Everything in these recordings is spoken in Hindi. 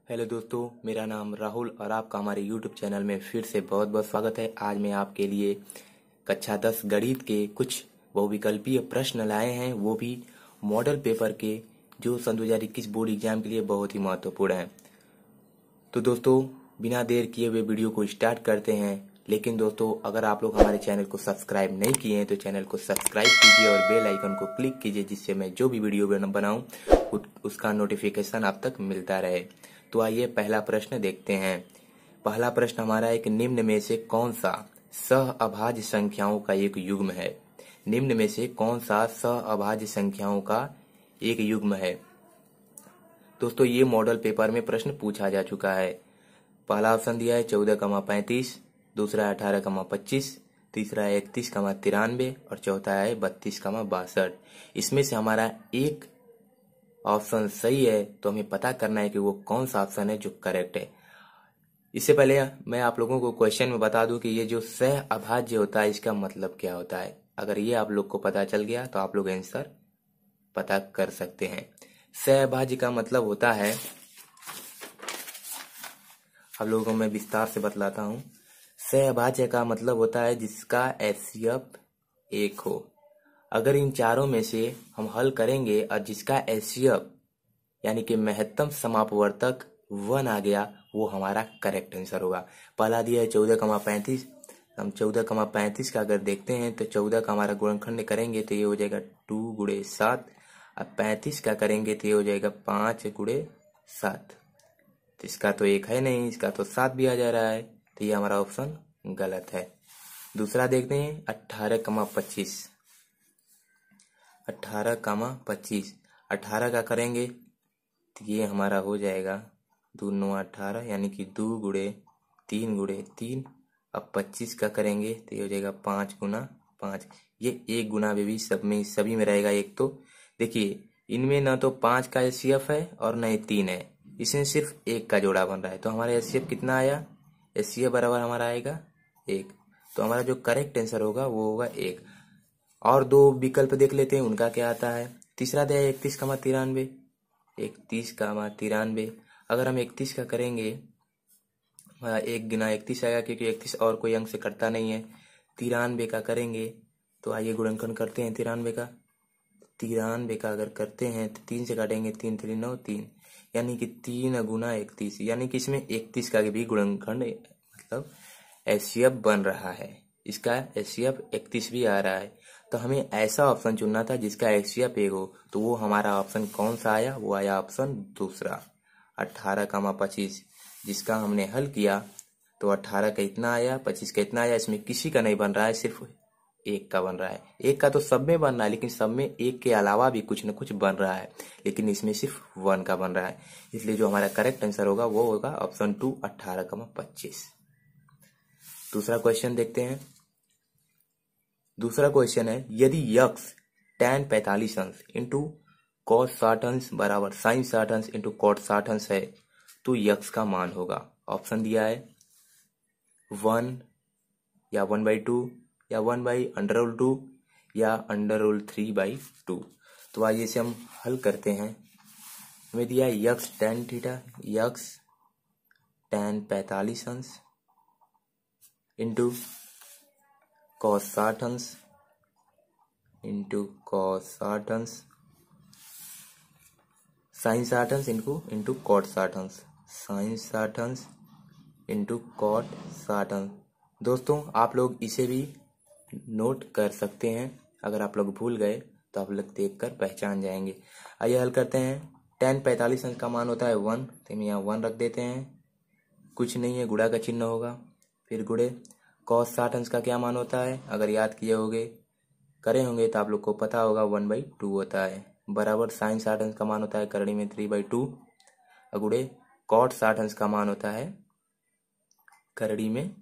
हेलो दोस्तों, मेरा नाम राहुल और आपका हमारे यूट्यूब चैनल में फिर से बहुत बहुत स्वागत है। आज मैं आपके लिए कक्षा 10 गणित के कुछ बहुविकल्पीय प्रश्न लाए हैं, वो भी मॉडल पेपर के, जो सन 2021 बोर्ड एग्जाम के लिए बहुत ही महत्वपूर्ण है। तो दोस्तों, बिना देर किए हुए वीडियो को स्टार्ट करते हैं। लेकिन दोस्तों, अगर आप लोग हमारे चैनल को सब्सक्राइब नहीं किए हैं तो चैनल को सब्सक्राइब कीजिए और बेल आइकन को क्लिक कीजिए, जिससे मैं जो भी वीडियो बनाऊं उसका नोटिफिकेशन आप तक मिलता रहे। तो आइए पहला प्रश्न देखते हैं। पहला प्रश्न हमारा एक, निम्न में से कौन सा सहअभाज्य संख्याओं का एक युग्म है? निम्न में से कौन सा सहअभाज्य संख्याओं का एक युग्म है? दोस्तों, ये मॉडल पेपर में प्रश्न पूछा जा चुका है। पहला ऑप्शन दिया है 14,35, दूसरा है 18,25, तीसरा है 31,93 और चौथा है 32,62। इसमें से हमारा एक ऑप्शन सही है, तो हमें पता करना है कि वो कौन सा ऑप्शन है जो करेक्ट है। इससे पहले मैं आप लोगों को क्वेश्चन में बता दूं कि ये जो सहअभाज्य होता है इसका मतलब क्या होता है। अगर ये आप लोग को पता चल गया तो आप लोग आंसर पता कर सकते हैं। सहअभाज्य का मतलब होता है, आप लोगों को मैं विस्तार से बतलाता हूँ। सहअभाज्य का मतलब होता है जिसका एचसीएफ एक हो। अगर इन चारों में से हम हल करेंगे और जिसका एचसीएफ यानी कि महत्तम समापवर्तक 1 आ गया, वो हमारा करेक्ट आंसर होगा। पहला दिया है 14,35, हम 14,35 का अगर देखते हैं तो 14 का हमारा गुणनखंड करेंगे तो ये हो जाएगा 2 गुणे 7, अब 35 का करेंगे तो ये हो जाएगा 5 गुणे 7। तो इसका तो एक है नहीं, इसका तो 7 भी आ जा रहा है, तो ये हमारा ऑप्शन गलत है। दूसरा देखते हैं 18,25, 18,25, 18 का करेंगे तो ये हमारा हो जाएगा 2 9 18 यानी कि 2 गुणे 3 गुणे 3। अब 25 का करेंगे तो ये हो जाएगा 5 गुना 5। ये एक गुना भी सभी में रहेगा एक। तो देखिए, इनमें ना तो 5 का एचसीएफ है और न ही 3 है, इसमें सिर्फ एक का जोड़ा बन रहा है। तो हमारा एचसीएफ कितना आया? एचसीएफ बराबर हमारा आएगा 1। तो हमारा जो करेक्ट आंसर होगा वो होगा 1। और दो विकल्प देख लेते हैं, उनका क्या आता है। तीसरा दिया है 31,93, 31,93। अगर हम 31 का करेंगे, एक गुना 31 आएगा, क्योंकि 31 और कोई अंक से कटता नहीं है। 93 का करेंगे तो आइए गुणनखंड करते हैं 93 का। 93 का अगर करते हैं तो 3 से काटेंगे, 3 3 9 3, यानी कि 3 गुना 31, यानी कि इसमें 31 का भी गुणनखंड मतलब एचसीएफ बन रहा है। इसका एचसीएफ 31 भी आ रहा है। तो हमें ऐसा ऑप्शन चुनना था जिसका एचसीएफ 1 हो। तो वो हमारा ऑप्शन कौन सा आया? वो आया ऑप्शन दूसरा, 18,25, जिसका हमने हल किया तो 18 का इतना आया, 25 का इतना आया। इसमें किसी का नहीं बन रहा है, सिर्फ एक का बन रहा है। एक का तो सब में बन रहा है, लेकिन सब में एक के अलावा भी कुछ न कुछ बन रहा है, लेकिन इसमें सिर्फ 1 का बन रहा है। इसलिए जो हमारा करेक्ट आंसर होगा वो होगा ऑप्शन 2, 18,25। दूसरा क्वेश्चन देखते हैं। दूसरा क्वेश्चन है, यदि यक्स tan 45 अंश इंटू cos 60 अंश बराबर sin 60 अंश इंटू cot 60 अंश है, तो यक्स का मान होगा। ऑप्शन दिया है 1 या 1/2 या 1/√2 या √3/2। तो आइए इसे हम हल करते हैं। हमें दिया है x tan theta, x tan 45 अंश इंटू cos 60 अंश इंटू cos 60 अंश sin 60 अंश इंटू cot 60 अंश, sin 60 अंश इंटू cot 60 अंश। दोस्तों, आप लोग इसे भी नोट कर सकते हैं। अगर आप लोग भूल गए तो आप लोग देख कर पहचान जाएंगे। आइए हल करते हैं। tan 45 अंश का मान होता है 1, तो हम यहाँ 1 रख देते हैं, कुछ नहीं है, गुणा का चिन्ह होगा। फिर गुणे cos 60 अंश का क्या मान होता है? अगर याद किए होंगे, करे होंगे तो आप लोग को पता होगा 1/2 होता है। बराबर sin 60 अंश का मान होता है करड़ी में 3/2, गुणे cot 60 अंश का मान होता है करड़ी में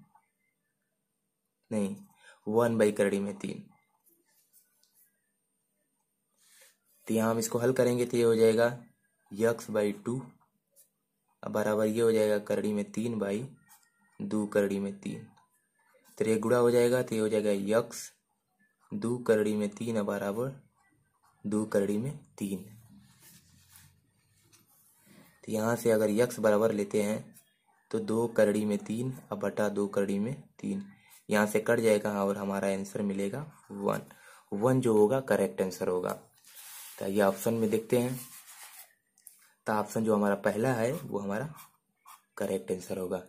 नहीं 1/करड़ी में 3। तो यहाँ हम इसको हल करेंगे तो ये हो जाएगा x/2 बराबर ये हो जाएगा करड़ी में 3/2 करड़ी में 3। तो ये गुणा हो जाएगा तो ये हो जाएगा x 2 करड़ी में 3 बराबर 2 करड़ी में 3। तो यहाँ से अगर यक्स बराबर लेते हैं तो 2 करड़ी में 3 अब बटा 2 करड़ी में 3, यहाँ से कट जाएगा और हमारा आंसर मिलेगा 1 जो होगा करेक्ट आंसर होगा। तो ये ऑप्शन में देखते हैं, तो ऑप्शन जो हमारा पहला है वो हमारा करेक्ट आंसर होगा।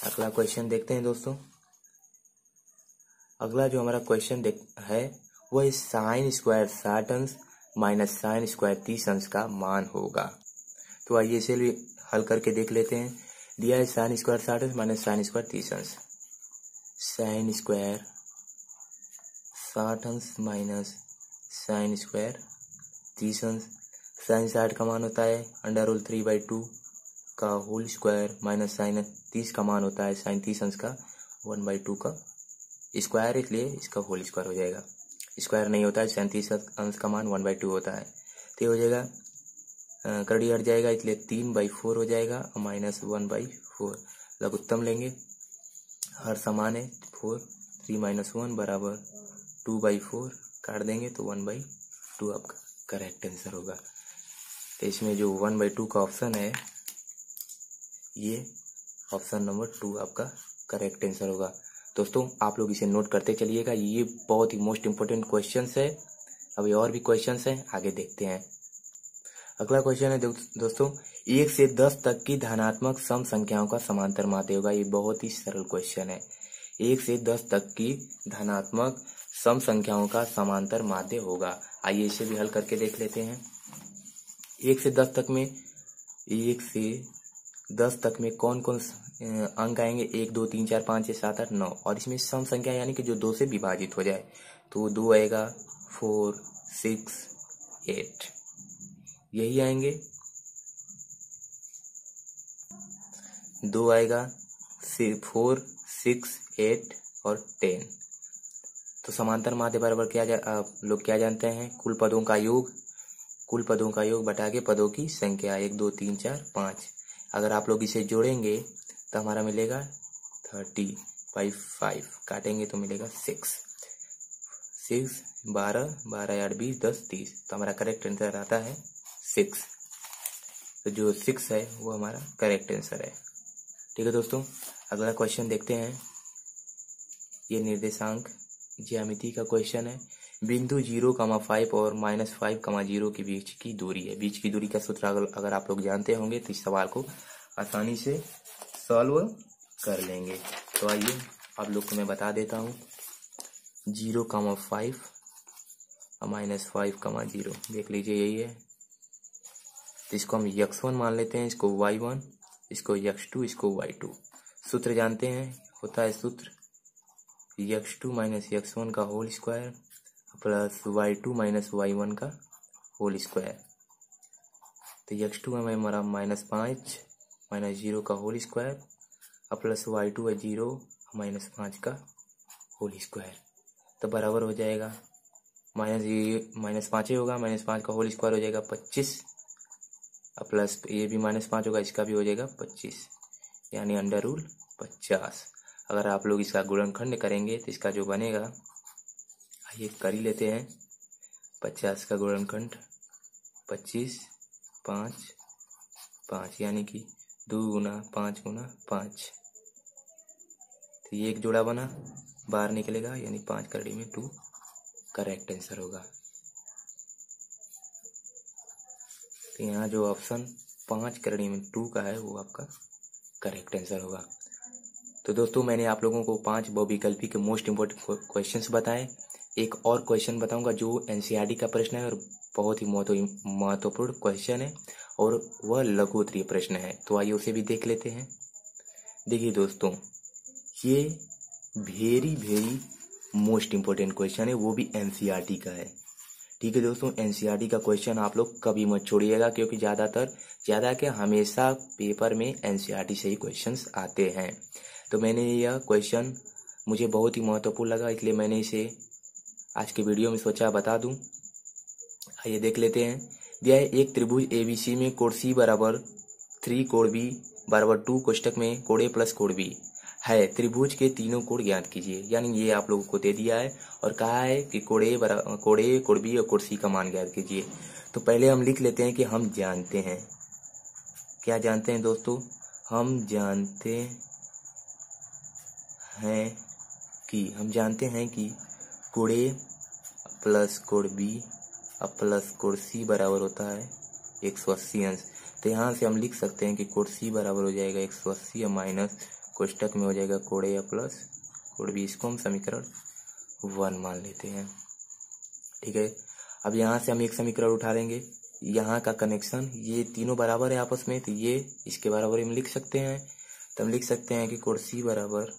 अगला क्वेश्चन देखते हैं दोस्तों। अगला जो हमारा क्वेश्चन है वह साइन स्क्वायर 60 अंश माइनस साइन स्क्वायर 30 अंश का मान होगा। तो आइए इसे भी हल करके देख लेते हैं। दिया है साइन स्क्वायर 60 अंश माइनस साइन स्क्वायर 30 अंश। साइन स्क्वायर 60 अंश माइनस साइन स्क्वायर 30 अंश। साइन 60 का मान होता है √3/2 का होल स्क्वायर माइनस साइन 30 का मान होता है साइन 30 अंश का 1/2 का स्क्वायर, इसलिए इसका होल स्क्वायर हो जाएगा। स्क्वायर नहीं होता है, साइन 30 अंश का मान 1/2 होता है। तो हो जाएगा करड़ी हट जाएगा, इसलिए 3/4 हो जाएगा माइनस 1/4। लघुत्तम लेंगे, हर समान है 4, 3 - 1 बराबर 2/4, काट देंगे तो 1/2 आपका करेक्ट आंसर होगा। तो इसमें जो 1/2 का ऑप्शन है ये ऑप्शन नंबर 2 आपका करेक्ट आंसर होगा। दोस्तों आप लोग इसे नोट करते चलिएगा, ये बहुत ही मोस्ट इम्पोर्टेंट क्वेश्चंस है। अभी और भी क्वेश्चंस हैं, आगे देखते हैं। अगला क्वेश्चन है दोस्तों, 1 से 10 तक की धनात्मक सम संख्याओं का समांतर माध्य होगा। ये बहुत ही सरल क्वेश्चन है। 1 से 10 तक की धनात्मक सम संख्याओं का समांतर माध्य होगा। आइए इसे भी हल करके देख लेते हैं। 1 से 10 तक में 1 से 10 तक में कौन कौन अंक आएंगे? 1 2 3 4 5 6 7 8 9, और इसमें सम संख्या यानी कि जो 2 से विभाजित हो जाए, तो 2 आएगा, 4 6 8 यही आएंगे। 2 आएगा, 4 6 8 और 10। तो समांतर माध्य बराबर आप लोग क्या जानते हैं? कुल पदों का योग, कुल पदों का योग बटा के पदों की संख्या 1 2 3 4 5। अगर आप लोग इसे जोड़ेंगे तो हमारा मिलेगा 30/5, काटेंगे तो मिलेगा 6 12 12 8 20 10 30। तो हमारा करेक्ट आंसर आता है 6। तो जो 6 है वो हमारा करेक्ट आंसर है। ठीक है दोस्तों, अगला क्वेश्चन देखते हैं। ये निर्देशांक ज्यामिति का क्वेश्चन है। बिंदु 0,5 और -5,0 के बीच की दूरी है। बीच की दूरी का सूत्र अगर आप लोग जानते होंगे तो इस सवाल को आसानी से सॉल्व कर लेंगे। तो आइए आप लोग को मैं बता देता हूँ। 0,5 और -5,0 देख लीजिए, यही है। तो इसको हम x1 मान लेते हैं, इसको y1, इसको x2, इसको y2। सूत्र जानते हैं, होता है सूत्र x2 - x1 का whole square plus y2 - y1 का होल स्क्वायर। तो x2 में हमारा -5 -0 का होल स्क्वायर और प्लस y2 है 0 -5 का होल स्क्वायर। तो बराबर हो जाएगा -5 ही होगा, -5 का होल स्क्वायर हो जाएगा 25 और प्लस ये भी -5 होगा, इसका भी हो जाएगा 25, यानी √50। अगर आप लोग इसका गुणनखंड करेंगे तो इसका जो बनेगा, आइए कर ही लेते हैं। 50 का गुणनखंड 25 5 5, यानी कि 2 गुना 5 गुना 5। तो ये एक जोड़ा बना, बाहर निकलेगा, यानी 5 करड़ी में 2 करेक्ट आंसर होगा। तो यहाँ जो ऑप्शन 5 करड़ी में 2 का है वो आपका करेक्ट आंसर होगा। तो दोस्तों मैंने आप लोगों को 5 बहुविकल्पी के मोस्ट इम्पोर्टेंट क्वेश्चंस बताए। एक और क्वेश्चन बताऊंगा जो एनसीईआरटी का प्रश्न है और बहुत ही महत्वपूर्ण क्वेश्चन है, और वह लघु उत्तरीय प्रश्न है। तो आइए उसे भी देख लेते हैं। देखिए दोस्तों, ये वेरी मोस्ट इम्पोर्टेंट क्वेश्चन है, वो भी एनसीईआरटी का है। ठीक है दोस्तों, एनसीईआरटी का क्वेश्चन आप लोग कभी मत छोड़िएगा, क्योंकि ज़्यादा के हमेशा पेपर में एनसीईआरटी से ही क्वेश्चंस आते हैं। तो मैंने यह क्वेश्चन मुझे बहुत ही महत्वपूर्ण लगा, इसलिए मैंने इसे आज के वीडियो में सोचा बता दूं। आइए देख लेते हैं। दिया है एक त्रिभुज ABC में कोण C बराबर 3 कोण B बराबर 2 कोष्टक में कोण A प्लस कोण B है। त्रिभुज के तीनों कोण ज्ञात कीजिए। यानी ये आप लोगों को दे दिया है और कहा है कि कोण A, कोण B और कोण C का मान ज्ञात कीजिए। तो पहले हम लिख लेते हैं कि हम जानते हैं। क्या जानते हैं दोस्तों? हम जानते हैं कि कोड ए प्लस कोड बी प्लस कोड सी बराबर होता है 180 अंश। तो यहाँ से हम लिख सकते हैं कि कोड सी बराबर हो जाएगा 180 माइनस कोष्टक में हो जाएगा कोड ए प्लस कोड बी। इसको हम समीकरण 1 मान लेते हैं। ठीक है, अब यहाँ से हम एक समीकरण उठा लेंगे। यहाँ का कनेक्शन, ये तीनों बराबर है आपस में, तो ये इसके बराबर हम लिख सकते हैं। तो हम लिख सकते हैं कि कोड सी बराबर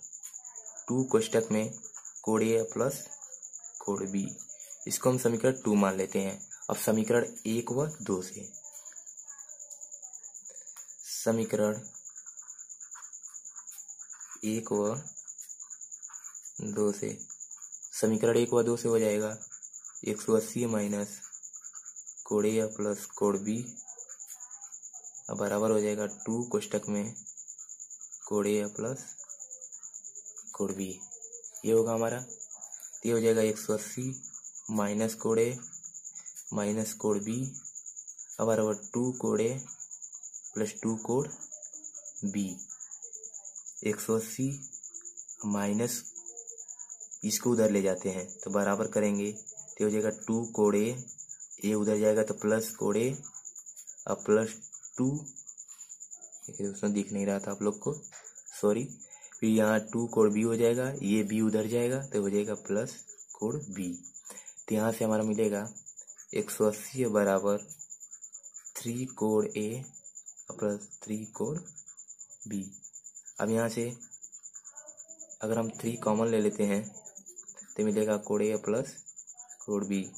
2 कोष्टक में कोड ए प्लस कोड बी। इसको हम समीकरण 2 मान लेते हैं। अब समीकरण 1 व 2 से, समीकरण 1 व 2 से, समीकरण 1 व 2 से हो जाएगा 180 माइनस कोड ए प्लस कोड बी बराबर हो जाएगा 2 कोष्टक में कोड ए प्लस कोड बी। ये होगा हमारा, ये हो जाएगा 180 माइनस कोड ए माइनस कोड बी बराबर 2 code A plus 2 code B. 180 minus इसको उधर ले जाते हैं तो बराबर करेंगे तो हो जाएगा 2 कोड ए उधर जाएगा तो प्लस कोड ए अब प्लस 2, देखिए दोस्तों दिख नहीं रहा था आप लोग को, सॉरी। फिर यहाँ 2 कोड बी हो जाएगा, ये बी उधर जाएगा तो हो जाएगा प्लस कोड बी। तो यहाँ से हमारा मिलेगा 180 बराबर 3 code A plus 3 code B. अब यहाँ से अगर हम 3 कॉमन ले लेते हैं तो मिलेगा कोड ए प्लस कोड बी।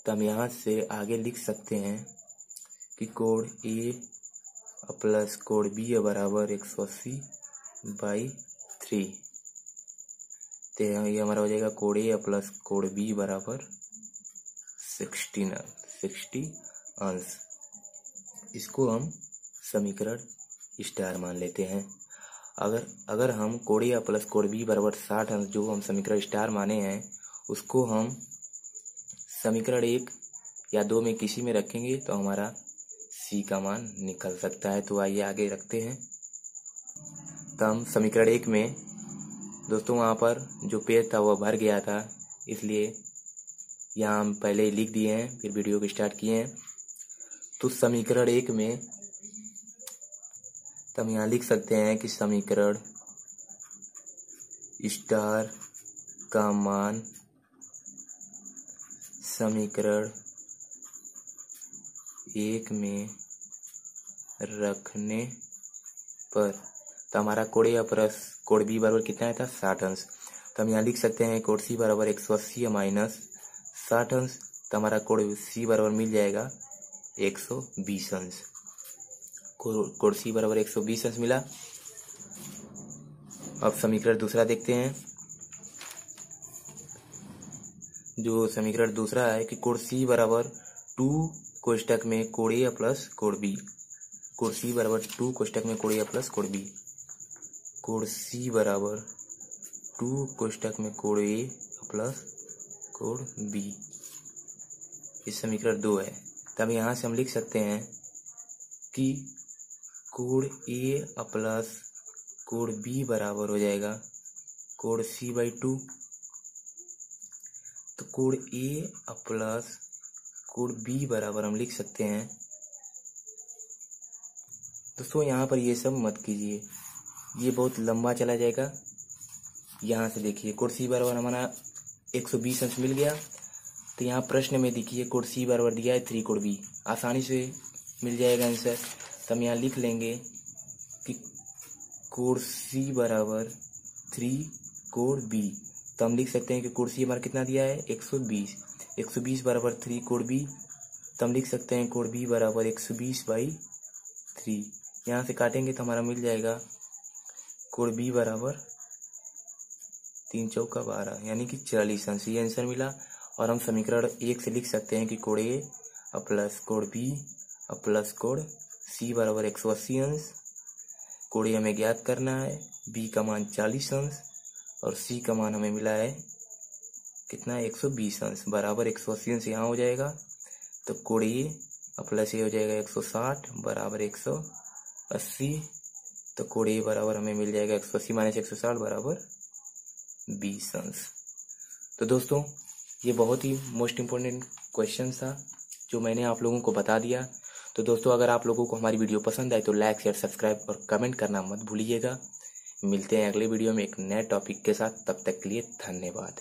तो हम यहाँ से आगे लिख सकते हैं कि कोड ए प्लस कोड बी बराबर 180 बाई 3। तो ये हमारा हो जाएगा कोड ए प्लस कोड बी बराबर 60 अंश। इसको हम समीकरण स्टार मान लेते हैं। अगर हम कोड ए प्लस कोड बी बराबर 60 अंश जो हम समीकरण स्टार माने हैं उसको हम समीकरण 1 या 2 में किसी में रखेंगे तो हमारा सी का मान निकल सकता है। तो आइए आगे रखते हैं। तो हम समीकरण 1 में दोस्तों वहाँ पर जो पेज था वह भर गया था, इसलिए यहाँ हम पहले लिख दिए हैं फिर वीडियो को स्टार्ट किए हैं। तो समीकरण 1 में तो हम यहाँ लिख सकते हैं कि समीकरण स्टार का मान समीकरण 1 में रखने पर तो हमारा कोड ए प्लस कोड बी बराबर कितना है था 60 अंश। तो हम यहाँ लिख सकते हैं कोड सी बराबर 180 माइनस 60 अंश। तो हमारा कोड सी बराबर मिल जाएगा 120 अंश। कोड सी बराबर 120 अंश मिला। अब समीकरण दूसरा देखते हैं। जो समीकरण दूसरा है कि कोड सी बराबर 2 कोष्टक में कोड ए प्लस कोड बी। कोड सी बराबर 2 कोष्टक में कोड ए प्लस कोड बी। कोड सी बराबर 2 कोष्टक में कोड ए प्लस कोड बी। इस समीकरण 2 है। तब यहाँ से हम लिख सकते हैं कि कोड ए प्लस कोड बी बराबर हो जाएगा कोड सी बाई 2। तो कोड ए प्लस कोड बी बराबर हम लिख सकते हैं। दोस्तों यहाँ पर ये सब मत कीजिए, ये बहुत लंबा चला जाएगा। यहाँ से देखिए कोड सी बराबर हमारा 120 अंश मिल गया। तो यहाँ प्रश्न में देखिए कोड सी बराबर दिया है 3 कोड बी, आसानी से मिल जाएगा आंसर। तो हम यहाँ लिख लेंगे कि कोड सी बराबर 3 कोड बी। तो हम लिख सकते हैं कि कोड सी हमारा कितना दिया है 120। 120 बराबर 3 कोड बी। तो हम लिख सकते हैं कोड बी बराबर 120 बाई 3। यहाँ से काटेंगे तो हमारा मिल जाएगा कोड बी बराबर 3 चौका 12 यानी कि 40 अंश। ये आंसर मिला। और हम समीकरण 1 से लिख सकते हैं कि कोड ए प्लस कोड बी प्लस कोड सी बराबर 180 अंश। कोड ए हमें ज्ञात करना है, बी का मान 40 अंश और सी का मान हमें मिला है कितना 120 अंश बराबर 180 अंश यहाँ हो जाएगा। तो कोड ए प्लस ए हो जाएगा 160 बराबर 120 80, तो कोड ए बराबर हमें मिल जाएगा 180 माइनस 160 बराबर 20 अंश। तो दोस्तों ये बहुत ही मोस्ट इम्पोर्टेंट क्वेश्चन था जो मैंने आप लोगों को बता दिया। तो दोस्तों अगर आप लोगों को हमारी वीडियो पसंद आए तो लाइक शेयर सब्सक्राइब और कमेंट करना मत भूलिएगा। मिलते हैं अगले वीडियो में एक नए टॉपिक के साथ, तब तक के लिए धन्यवाद।